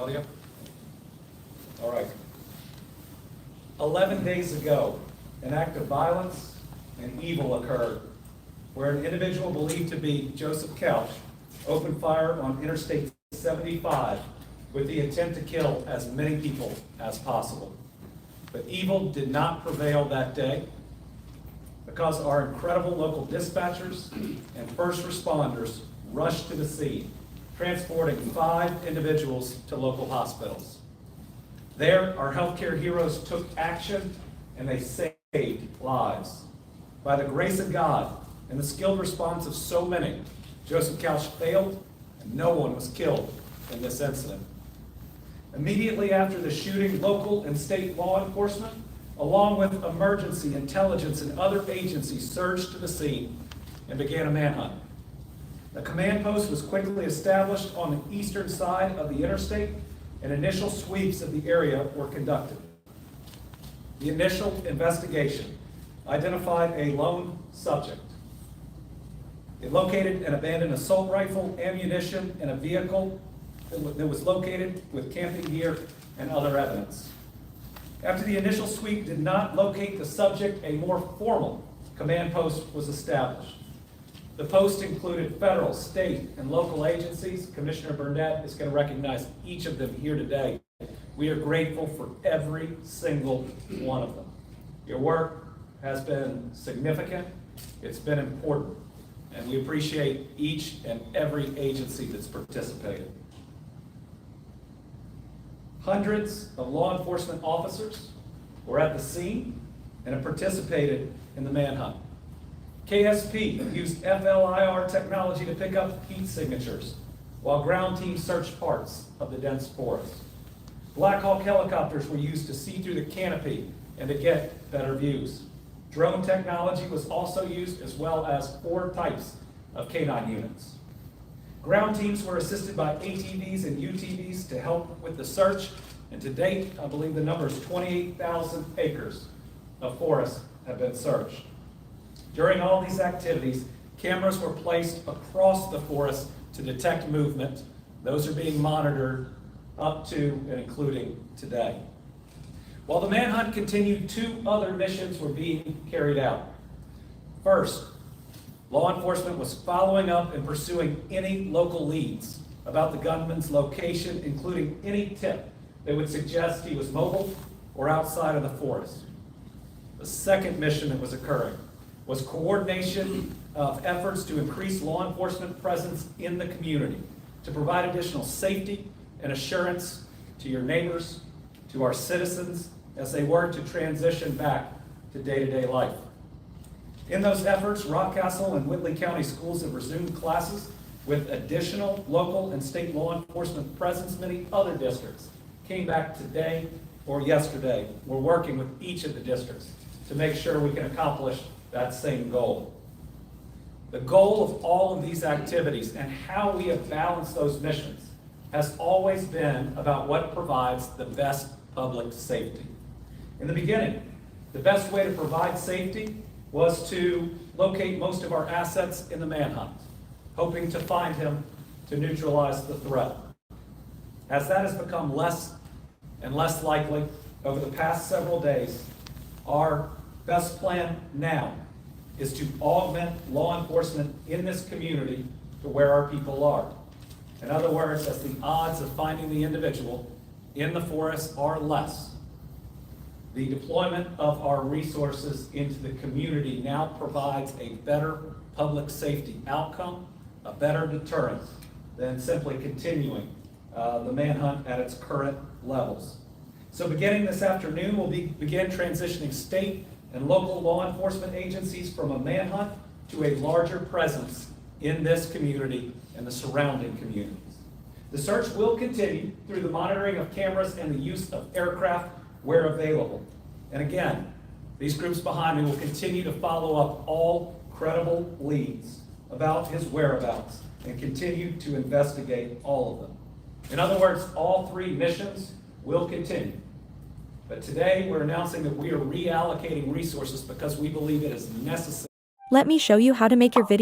audio? All right. 11 days ago, an act of violence and evil occurred where an individual believed to be Joseph Couch opened fire on Interstate 75 with the intent to kill as many people as possible. But evil did not prevail that day because our incredible local dispatchers and first responders rushed to the scene, transporting 5 individuals to local hospitals. There, our healthcare heroes took action and they saved lives. By the grace of God and the skilled response of so many, Joseph Couch failed and no one was killed in this incident. Immediately after the shooting, local and state law enforcement, along with emergency, intelligence, and other agencies, surged to the scene and began a manhunt. A command post was quickly established on the eastern side of the interstate, and initial sweeps of the area were conducted. The initial investigation identified a lone subject. It located an abandoned assault rifle, ammunition, and a vehicle that was located with camping gear and other evidence. After the initial sweep did not locate the subject, a more formal command post was established. The post included federal, state, and local agencies. Commissioner Burnett is going to recognize each of them here today. We are grateful for every single one of them. Your work has been significant, it's been important, and we appreciate each and every agency that's participated. Hundreds of law enforcement officers were at the scene and have participated in the manhunt. KSP used FLIR technology to pick up heat signatures, while ground teams searched parts of the dense forest. Black Hawk helicopters were used to see through the canopy and to get better views. Drone technology was also used, as well as 4 types of canine units. Ground teams were assisted by ATVs and UTVs to help with the search, and to date, I believe the number is 28,000 acres of forest have been searched. During all these activities, cameras were placed across the forest to detect movement. Those are being monitored up to and including today. While the manhunt continued, 2 other missions were being carried out. First, law enforcement was following up and pursuing any local leads about the gunman's location, including any tip that would suggest he was mobile or outside of the forest. The second mission that was occurring was coordination of efforts to increase law enforcement presence in the community, to provide additional safety and assurance to your neighbors, to our citizens, as they work to transition back to day-to-day life. In those efforts, Rockcastle and Whitley County schools have resumed classes with additional local and state law enforcement presence. Many other districts came back today or yesterday. We're working with each of the districts to make sure we can accomplish that same goal. The goal of all of these activities and how we have balanced those missions has always been about what provides the best public safety. In the beginning, the best way to provide safety was to locate most of our assets in the manhunt, hoping to find him to neutralize the threat. As that has become less and less likely over the past several days, our best plan now is to augment law enforcement in this community to where our people are. In other words, as the odds of finding the individual in the forest are less, the deployment of our resources into the community now provides a better public safety outcome, a better deterrent than simply continuing the manhunt at its current levels. So beginning this afternoon, we'll begin transitioning state and local law enforcement agencies from a manhunt to a larger presence in this community and the surrounding communities. The search will continue through the monitoring of cameras and the use of aircraft where available. And again, these groups behind me will continue to follow up all credible leads about his whereabouts and continue to investigate all of them. In other words, all 3 missions will continue. But today we're announcing that we are reallocating resources because we believe it is necessary. Let me show you how to make your video